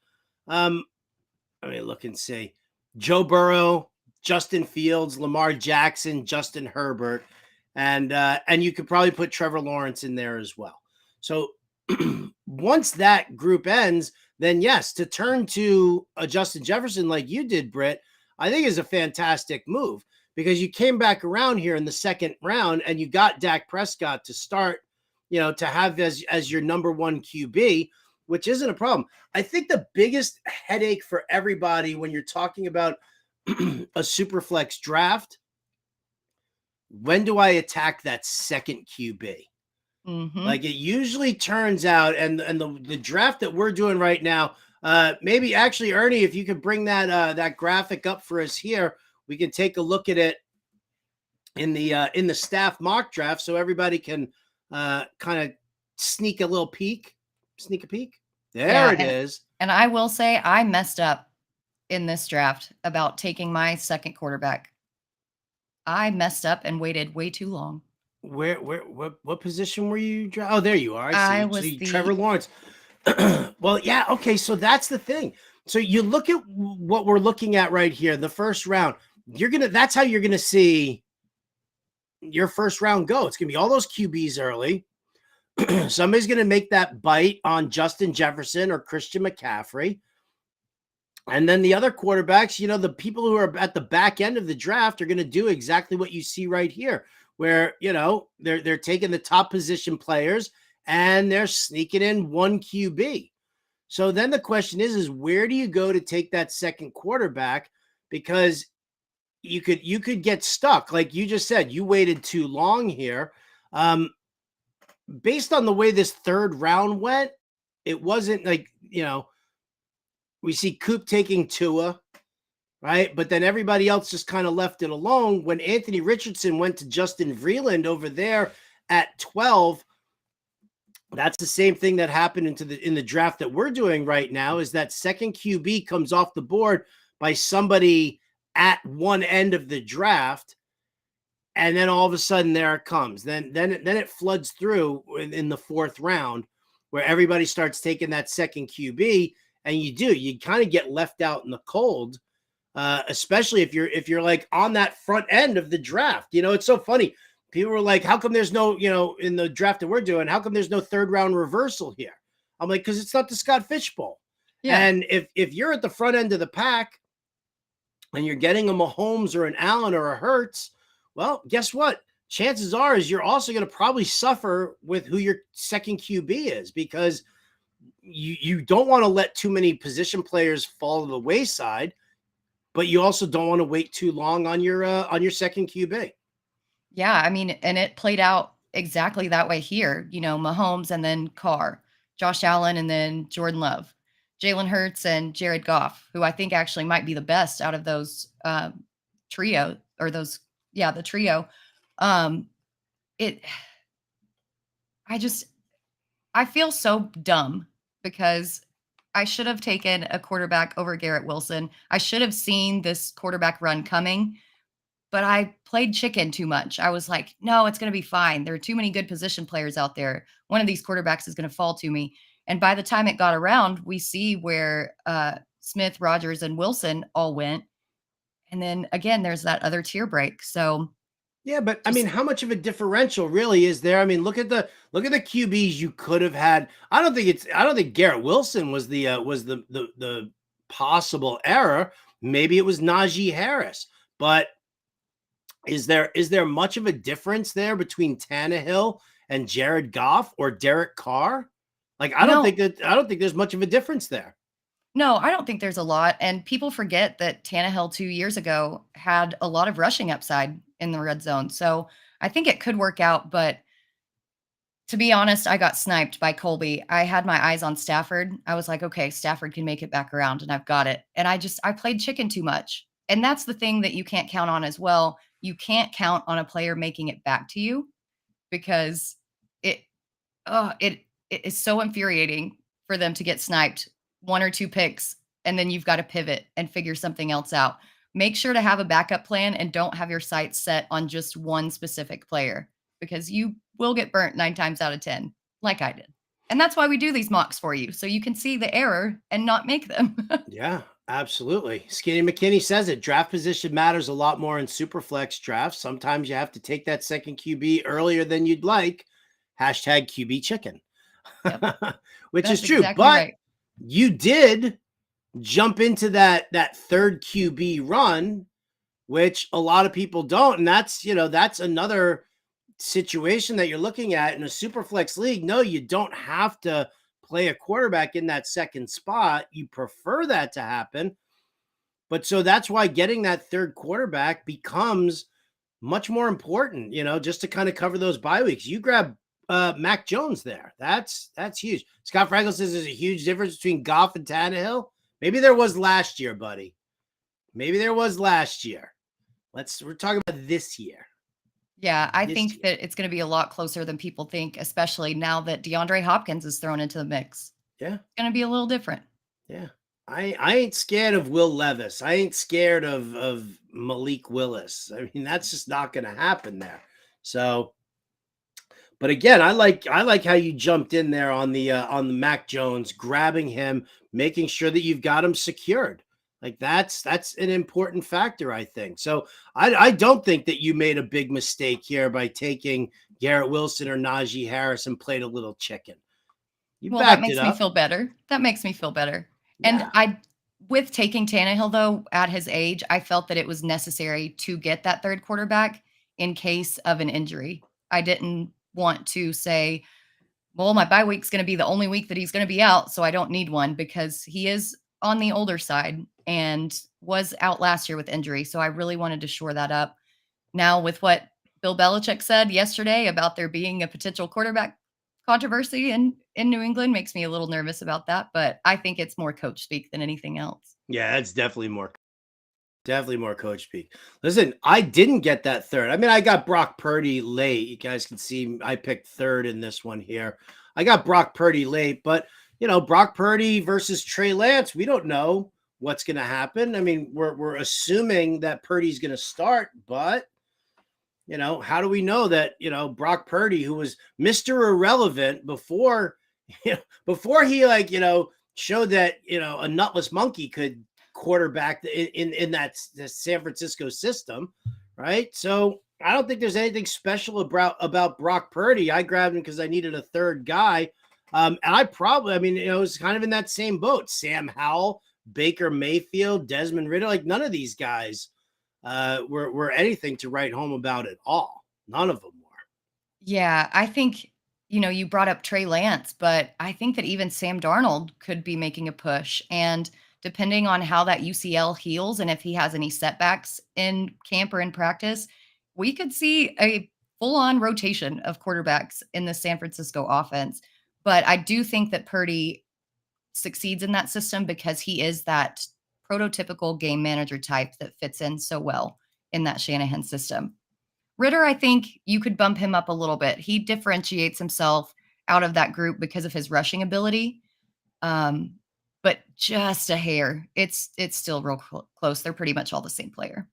Look and see. Joe Burrow, Justin Fields, Lamar Jackson, Justin Herbert, and you could probably put Trevor Lawrence in there as well. So once that group ends, then yes, to turn to a Justin Jefferson like you did, Britt, I think is a fantastic move because you came back around here in the second round and you got Dak Prescott to start, to have as your number one QB, which isn't a problem. I think the biggest headache for everybody when you're talking about a Superflex draft, when do I attack that second QB? Mm-hmm. Like it usually turns out, and the draft that we're doing right now, maybe actually, Ernie, if you could bring that graphic up for us here, we can take a look at it in the staff mock draft, so everybody can kind of sneak a peek. There it is. And I will say I messed up in this draft about taking my second quarterback. I messed up and waited way too long. What position were you? Oh, there you are. I was Trevor Lawrence. Well, yeah. Okay. So that's the thing. So you look at what we're looking at right here, the first round, that's how you're going to see your first round go. It's going to be all those QBs early. Somebody's going to make that bite on Justin Jefferson or Christian McCaffrey. And then the other quarterbacks, the people who are at the back end of the draft are going to do exactly what you see right here, where, they're taking the top position players and they're sneaking in one QB. So then the question is where do you go to take that second quarterback? Because you could get stuck. Like you just said, you waited too long here. Based on the way this third round went, it wasn't like, we see Coop taking Tua, right? But then everybody else just kind of left it alone. When Anthony Richardson went to Justin Vreeland over there at 12, that's the same thing that happened in the draft that we're doing right now, is that second QB comes off the board by somebody at one end of the draft. And then all of a sudden there it comes. Then it floods through in the fourth round where everybody starts taking that second QB. And you kind of get left out in the cold, especially if you're like on that front end of the draft. It's so funny. People were like, how come there's no, in the draft that we're doing, how come there's no third round reversal here? I'm like, because it's not the Scott Fish Bowl. Yeah. And if you're at the front end of the pack and you're getting a Mahomes or an Allen or a Hurts, well, guess what? Chances are is you're also going to probably suffer with who your second QB is, because you don't want to let too many position players fall to the wayside, but you also don't want to wait too long on your second QB. Yeah, and it played out exactly that way here. Mahomes and then Carr, Josh Allen and then Jordan Love, Jalen Hurts and Jared Goff, who I think actually might be the best out of those trio, or the trio. I feel so dumb because I should have taken a quarterback over Garrett Wilson. I should have seen this quarterback run coming, but I played chicken too much. I was like, no, it's going to be fine. There are too many good position players out there. One of these quarterbacks is going to fall to me. And by the time it got around, we see where Smith, Rodgers, and Wilson all went. And then again, there's that other tier break. So yeah, but how much of a differential really is there? Look at the QBs you could have had. I don't think Garrett Wilson was the possible error. Maybe it was Najee Harris. But is there much of a difference there between Tannehill and Jared Goff or Derek Carr? Like I don't think there's much of a difference there. No, I don't think there's a lot. And people forget that Tannehill 2 years ago had a lot of rushing upside in the red zone. So I think it could work out. But to be honest, I got sniped by Colby. I had my eyes on Stafford. I was like, okay, Stafford can make it back around, and I've got it. And I played chicken too much. And that's the thing that you can't count on as well. You can't count on a player making it back to you, because it is so infuriating for them to get sniped 1 or 2 picks, and then you've got to pivot and figure something else out. Make sure to have a backup plan and don't have your sights set on just one specific player because you will get burnt 9 times out of 10, like I did. And that's why we do these mocks for you, so you can see the error and not make them. Yeah, absolutely. Skinny McKinney says it. Draft position matters a lot more in Superflex drafts. Sometimes you have to take that second QB earlier than you'd like. Hashtag QB chicken. Yep, Which is that's true. exactly But right. you did jump into that third QB run, which a lot of people don't. And that's another situation that you're looking at in a super flex league. No, you don't have to play a quarterback in that second spot. You prefer that to happen. But so that's why getting that third quarterback becomes much more important, just to kind of cover those bye weeks. You grab Mac Jones there. That's huge. Scott Frankel says there's a huge difference between Goff and Tannehill. Maybe there was last year, buddy. Maybe there was last year. We're talking about this year. Yeah, I think that it's going to be a lot closer than people think, especially now that DeAndre Hopkins is thrown into the mix. Yeah. It's going to be a little different. Yeah. I ain't scared of Will Levis. I ain't scared of Malik Willis. I mean, that's just not going to happen there. So, but again, I like how you jumped in there on the Mac Jones, grabbing him, making sure that you've got him secured. Like that's an important factor, I think. So I don't think that you made a big mistake here by taking Garrett Wilson or Najee Harris and played a little chicken. Well, that makes me feel better. That makes me feel better. Yeah. And with taking Tannehill, though, at his age, I felt that it was necessary to get that third quarterback in case of an injury. I didn't want to say, well, my bye week's going to be the only week that he's going to be out, so I don't need one, because he is on the older side and was out last year with injury. So I really wanted to shore that up. Now, with what Bill Belichick said yesterday about there being a potential quarterback controversy in New England, makes me a little nervous about that. But I think it's more coach speak than anything else. Yeah, it's definitely more coach speak. Listen, I didn't get that third. I mean, I got Brock Purdy late. You guys can see I picked third in this one here. I got Brock Purdy late, but Brock Purdy versus Trey Lance, we don't know what's going to happen. I mean, we're assuming that Purdy's going to start, but how do we know that, Brock Purdy, who was Mr. Irrelevant before he showed that, a nutless monkey could quarterback in that San Francisco system, right? So I don't think there's anything special about Brock Purdy. I grabbed him because I needed a third guy. And it was kind of in that same boat. Sam Howell, Baker Mayfield, Desmond Ridder, like none of these guys were anything to write home about at all. None of them were. Yeah, I think, you brought up Trey Lance, but I think that even Sam Darnold could be making a push. And depending on how that UCL heals and if he has any setbacks in camp or in practice, we could see a full-on rotation of quarterbacks in the San Francisco offense. But I do think that Purdy succeeds in that system because he is that prototypical game manager type that fits in so well in that Shanahan system. Ridder, I think you could bump him up a little bit. He differentiates himself out of that group because of his rushing ability. But just a hair. It's still real close. They're pretty much all the same player.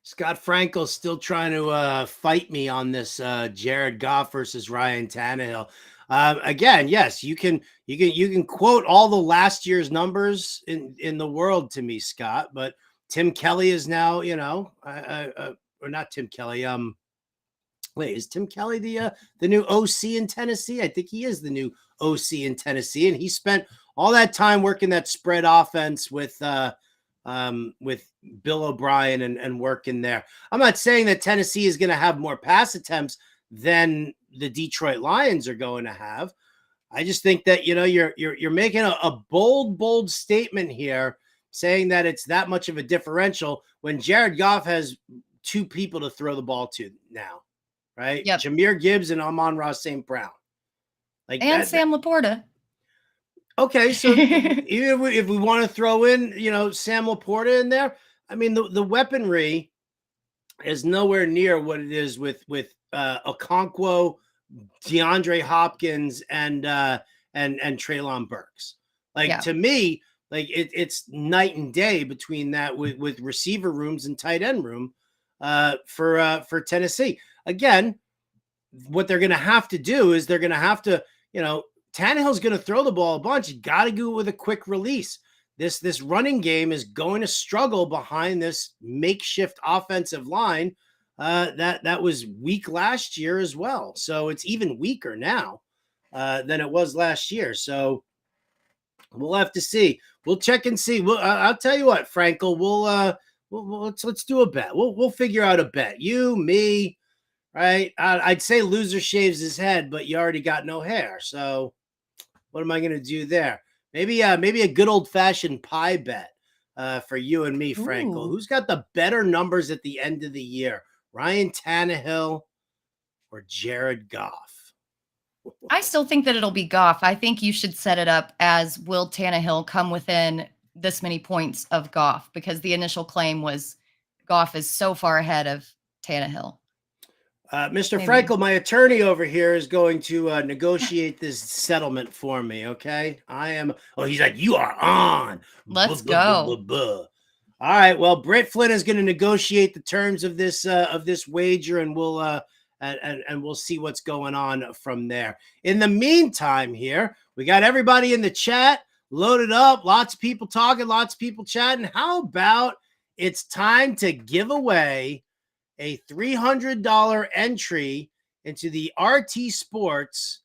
Scott Frankel's still trying to fight me on this Jared Goff versus Ryan Tannehill. Again, yes, you can quote all the last year's numbers in the world to me, Scott. But Tim Kelly is now, or not Tim Kelly. Wait, is Tim Kelly the new OC in Tennessee? I think he is the new OC in Tennessee, and he spent all that time working that spread offense with Bill O'Brien and working there. I'm not saying that Tennessee is going to have more pass attempts than the Detroit Lions are going to have. I just think that, you're making a bold statement here saying that it's that much of a differential when Jared Goff has two people to throw the ball to now, right? Yep. Jahmyr Gibbs and Amon-Ra St. Brown. And Sam Laporta. Okay, so even if we want to throw in, Sam Laporta in there, I mean, the weaponry is nowhere near what it is with Okonkwo, DeAndre Hopkins and Treylon Burks. Like to me, like it's night and day between that with receiver rooms and tight end room for Tennessee. Again, what they're going to have to do is they're going to have to, Tannehill's going to throw the ball a bunch. You got to go with a quick release. This running game is going to struggle behind this makeshift offensive line that was weak last year as well. So it's even weaker now than it was last year. So we'll have to see. We'll check and see. I'll tell you what, Frankel. Let's do a bet. We'll figure out a bet. You, me, right? I'd say loser shaves his head, but you already got no hair. So what am I going to do there? Maybe a good old fashioned pie bet for you and me, Frankel. Ooh. Who's got the better numbers at the end of the year? Ryan Tannehill or Jared Goff? I still think that it'll be Goff. I think you should set it up as will Tannehill come within this many points of Goff, because the initial claim was Goff is so far ahead of Tannehill. Mr. Frankel, my attorney over here is going to negotiate this settlement for me. Okay, I am. Oh, he's like, you are on. Let's go. All right. Well, Britt Flinn is going to negotiate the terms of this wager, and we'll see what's going on from there. In the meantime, here we got everybody in the chat loaded up. Lots of people talking, lots of people chatting. How about it's time to give away a $300 entry into the RT Sports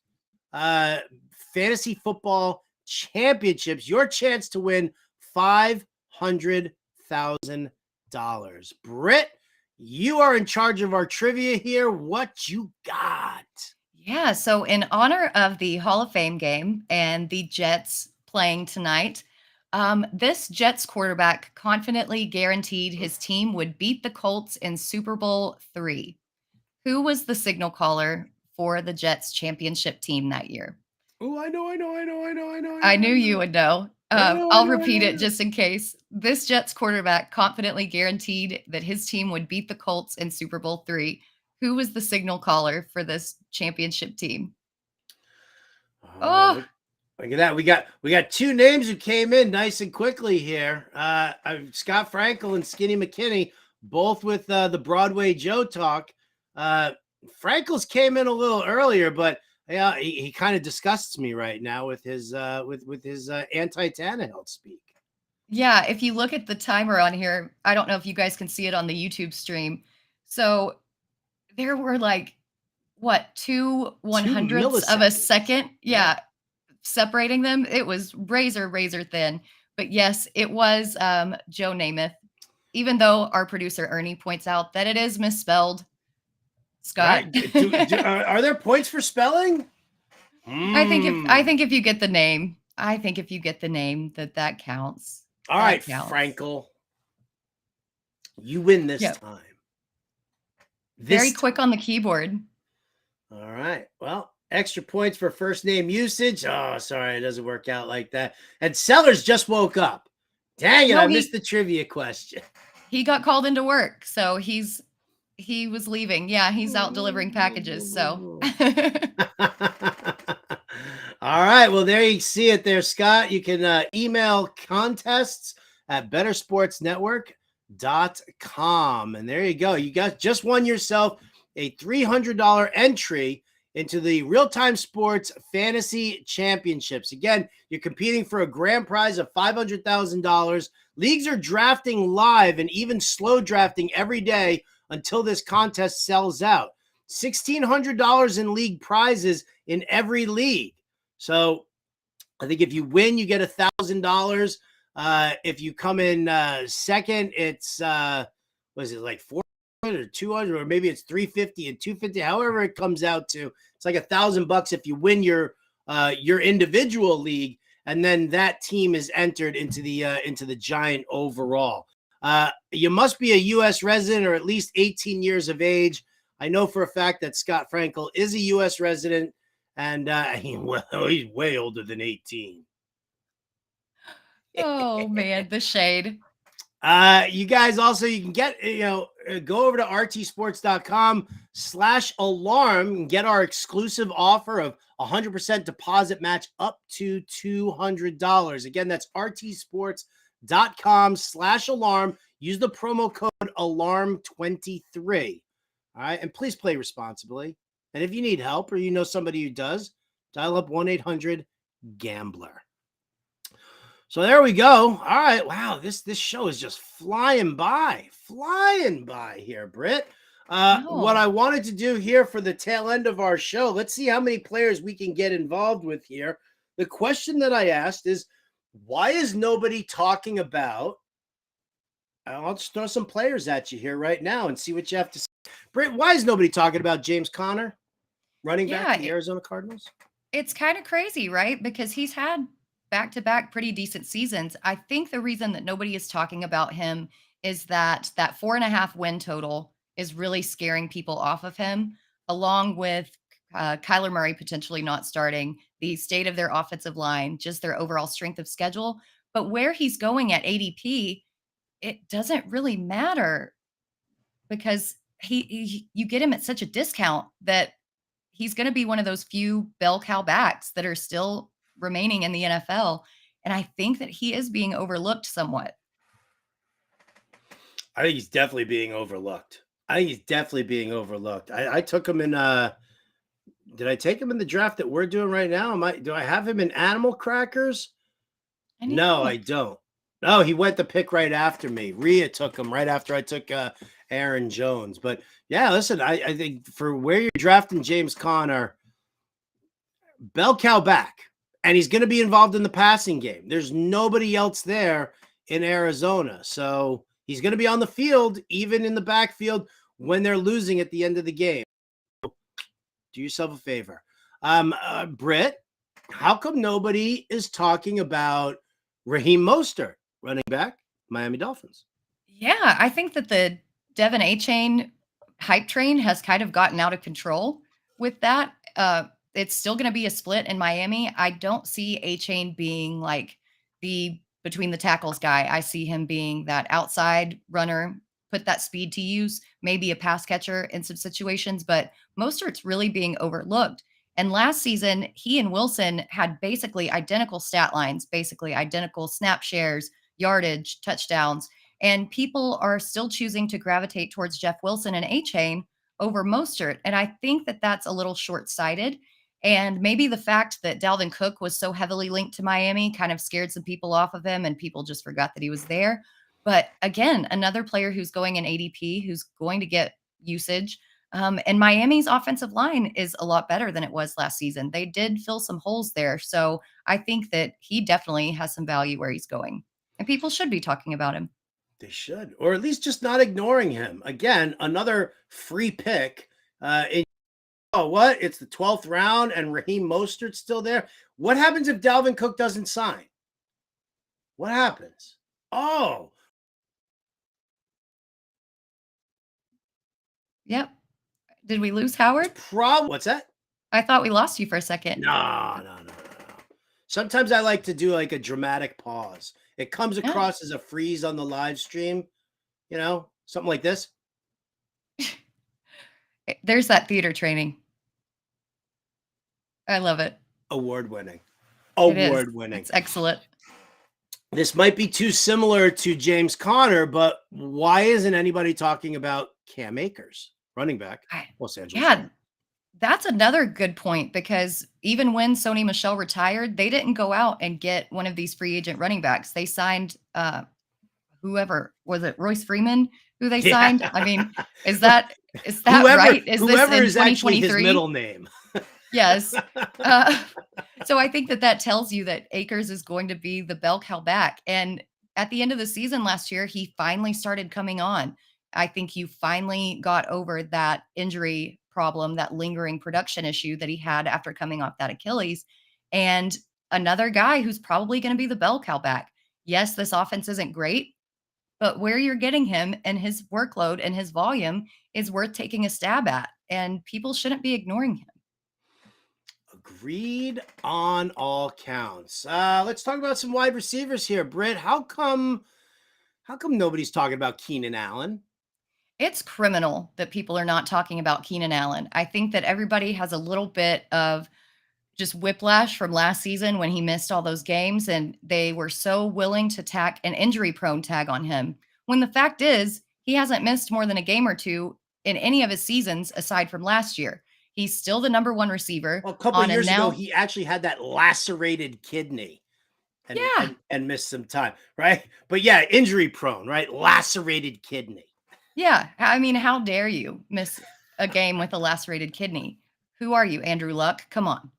Fantasy Football Championships. Your chance to win $500,000. Britt, you are in charge of our trivia here. What you got? Yeah, so in honor of the Hall of Fame game and the Jets playing tonight, this Jets quarterback confidently guaranteed his team would beat the Colts in Super Bowl III. Who was the signal caller for the Jets championship team that year? Oh, I know. I knew you would know. I'll repeat it just in case. This Jets quarterback confidently guaranteed that his team would beat the Colts in Super Bowl III. Who was the signal caller for this championship team? Oh. Look at that. We got two names who came in nice and quickly here. Scott Frankel and Skinny McKinney, both with the Broadway Joe talk. Frankel's came in a little earlier, but yeah, he kind of disgusts me right now with his anti-Tannehill speak. Yeah, if you look at the timer on here, I don't know if you guys can see it on the YouTube stream. So there were like two 100ths of a second. Yeah. Separating them. It was razor thin. But yes, it was Joe Namath, even though our producer Ernie points out that it is misspelled. Scott, right. Are there points for spelling? I think if you get the name, that counts. All right, Frankel, you win this time. Very quick on the keyboard. All right. Well, extra points for first name usage. Oh, sorry, it doesn't work out like that. And Sellers just woke up. Dang it, I missed the trivia question. He got called into work, so he was leaving. Yeah, he's out delivering packages. So. All right. Well, there you see it there, Scott. You can email contests at bettersportsnetwork.com. And there you go. You just won yourself a $300 entry into the Real-Time Sports Fantasy Championships. Again, you're competing for a grand prize of $500,000. Leagues are drafting live and even slow drafting every day until this contest sells out. $1,600 in league prizes in every league. So I think if you win, you get $1,000. If you come in second, it's was it like 400 or 200, or maybe it's 350 and 250, however it comes out to. It's like $1,000 if you win your individual league, and then that team is entered into the giant overall. You must be a U.S. resident or at least 18 years of age. I know for a fact that Scott Frankel is a U.S. resident, and he's way older than 18. Oh man, the shade. You guys also, you can get, go over to rtsports.com/alarm and get our exclusive offer of 100% deposit match up to $200. Again, that's rtsports.com/alarm. Use the promo code alarm23. All right. And please play responsibly. And if you need help or you know somebody who does, dial up 1-800-GAMBLER. So there we go. All right. Wow. This show is just flying by here, Britt. What I wanted to do here for the tail end of our show, let's see how many players we can get involved with here. The question that I asked is, why is nobody talking about, I'll just throw some players at you here right now and see what you have to say. Britt, why is nobody talking about James Conner, running back for the Arizona Cardinals? It's kind of crazy, right? Because he's had back-to-back pretty decent seasons. I think the reason that nobody is talking about him is that 4.5 win total is really scaring people off of him, along with Kyler Murray potentially not starting, the state of their offensive line, just their overall strength of schedule. But where he's going at ADP, it doesn't really matter because you get him at such a discount that he's going to be one of those few bell cow backs that are still remaining in the NFL. And I think that he is being overlooked somewhat. I think he's definitely being overlooked. I took him in, did I take him in the draft that we're doing right now? Do I have him in Animal Crackers? No, I don't. No, he went the pick right after me. Rhea took him right after I took Aaron Jones. But yeah, listen, I think for where you're drafting James Conner, bell cow back, and he's going to be involved in the passing game. There's nobody else there in Arizona. So he's going to be on the field, even in the backfield when they're losing at the end of the game. Do yourself a favor. Britt, how come nobody is talking about Raheem Mostert, running back, Miami Dolphins? Yeah, I think that the Devin A-Chain hype train has kind of gotten out of control with that. It's still going to be a split in Miami. I don't see A-Chain being like the between the tackles guy. I see him being that outside runner, put that speed to use, maybe a pass catcher in some situations, but Mostert's really being overlooked. And last season, he and Wilson had basically identical stat lines, basically identical snap shares, yardage, touchdowns. And people are still choosing to gravitate towards Jeff Wilson and A-Chain over Mostert. And I think that that's a little short-sighted. And maybe the fact that Dalvin Cook was so heavily linked to Miami kind of scared some people off of him and people just forgot that he was there. But again, another player who's going in ADP, who's going to get usage. And Miami's offensive line is a lot better than it was last season. They did fill some holes there. So I think that he definitely has some value where he's going. And people should be talking about him. They should, or at least just not ignoring him. Again, another free pick. It's the 12th round and Raheem Mostert's still there. What happens if Dalvin Cook doesn't sign? What happens? Oh. Yep. Did we lose Howard? What's that? I thought we lost you for a second. No. Sometimes I like to do like a dramatic pause. It comes across as a freeze on the live stream, something like this. There's that theater training. I love it. Award-winning. It's excellent. This might be too similar to James Conner, but why isn't anybody talking about Cam Akers, running back, Los Angeles? Yeah, that's another good point because even when Sony Michel retired, they didn't go out and get one of these free agent running backs. They signed whoever, was it Royce Freeman who they signed? I mean, is that right? Is whoever this in is actually 2023? His middle name. Yes. So I think that tells you that Akers is going to be the bell cow back. And at the end of the season last year, he finally started coming on. I think you finally got over that injury problem, that lingering production issue that he had after coming off that Achilles. And another guy who's probably going to be the bell cow back. Yes, this offense isn't great, but where you're getting him and his workload and his volume is worth taking a stab at. And people shouldn't be ignoring him. Agreed on all counts. Let's talk about some wide receivers here. Britt, how come nobody's talking about Keenan Allen? It's criminal that people are not talking about Keenan Allen. I think that everybody has a little bit of just whiplash from last season when he missed all those games, and they were so willing to tack an injury-prone tag on him, when the fact is he hasn't missed more than a game or two in any of his seasons aside from last year. He's still the number one receiver Well, a couple on of a years ago, now. he actually had that lacerated kidney and Yeah. and missed some time, right? But yeah, injury prone, right? Lacerated kidney. Yeah. I mean, how dare you miss a game with a lacerated kidney? Who are you, Andrew Luck? Come on.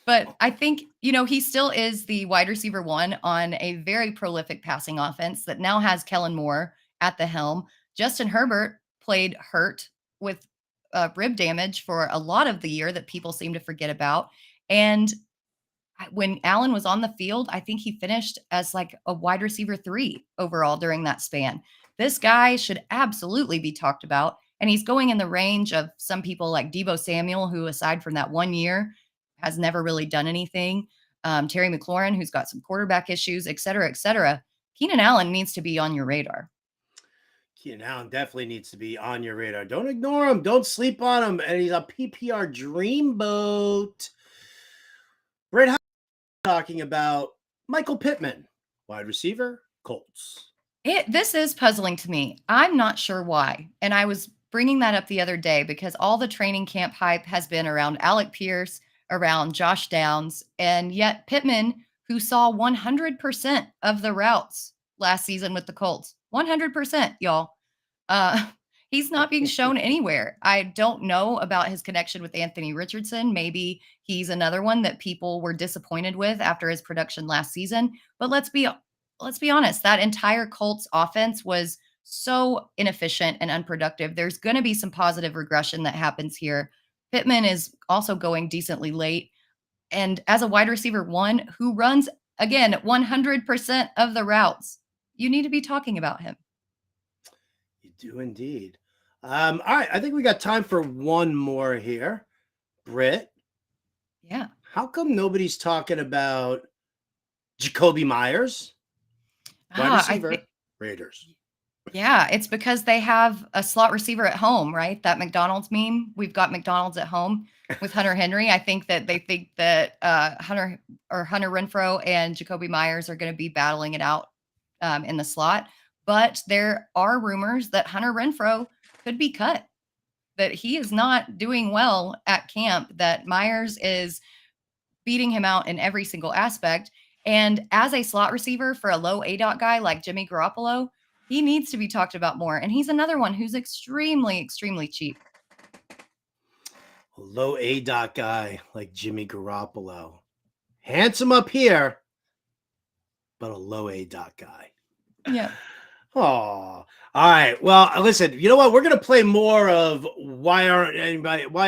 But I think, he still is the wide receiver one on a very prolific passing offense that now has Kellen Moore at the helm. Justin Herbert played hurt with rib damage for a lot of the year that people seem to forget about. And when Allen was on the field, I think he finished as like a wide receiver 3 overall during that span. This guy should absolutely be talked about. And he's going in the range of some people like Deebo Samuel, who, aside from that 1 year, has never really done anything. Terry McLaurin, who's got some quarterback issues, et cetera, et cetera. Keenan Allen needs to be on your radar. Keenan Allen definitely needs to be on your radar. Don't ignore him. Don't sleep on him. And he's a PPR dreamboat. Britt, how are you talking about Michael Pittman, wide receiver, Colts? This is puzzling to me. I'm not sure why. And I was bringing that up the other day because all the training camp hype has been around Alec Pierce, around Josh Downs, and yet Pittman, who saw 100% of the routes last season with the Colts, 100%, y'all. Uh, he's not being shown anywhere. I don't know about his connection with Anthony Richardson. Maybe he's another one that people were disappointed with after his production last season. But let's be honest, that entire Colts offense was so inefficient and unproductive. There's going to be some positive regression that happens here. Pittman is also going decently late. And as a wide receiver one who runs, again, 100% of the routes, you need to be talking about him. You do indeed. All right. I think we got time for one more here. Britt. Yeah. How come nobody's talking about Jacoby Myers? Wide receiver, Raiders. Yeah, it's because they have a slot receiver at home, right? That McDonald's meme. We've got McDonald's at home with Hunter Henry. I think that they think that Hunter Renfrow and Jacoby Myers are going to be battling it out in the slot. But there are rumors that Hunter Renfrow could be cut, that he is not doing well at camp, that Myers is beating him out in every single aspect. And as a slot receiver for a low ADOT guy like Jimmy Garoppolo, he needs to be talked about more. And he's another one who's extremely, extremely cheap. A low ADOT guy like Jimmy Garoppolo. Handsome up here, but a low ADOT guy. Yeah. Oh, all right. Well, listen, you know what? We're going to play more of why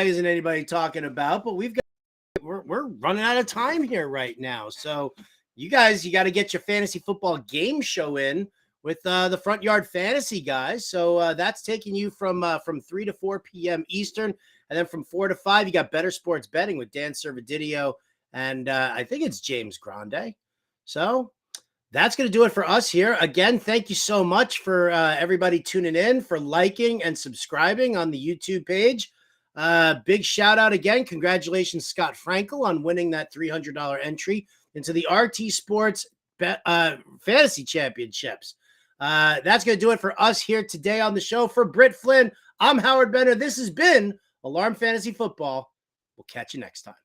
isn't anybody talking about, but we're running out of time here right now. So you got to get your fantasy football game show in with the Front Yard Fantasy guys. So that's taking you from 3 to 4 p.m. Eastern. And then from 4 to 5, you got Better Sports Betting with Dan Servadidio. And I think it's James Grande. So that's going to do it for us here. Again, thank you so much for everybody tuning in, for liking and subscribing on the YouTube page. Big shout out again. Congratulations, Scott Frankel, on winning that $300 entry into the RT Sports Fantasy Championships. That's going to do it for us here today on the show. For Britt Flynn, I'm Howard Benner. This has been Alarm Fantasy Football. We'll catch you next time.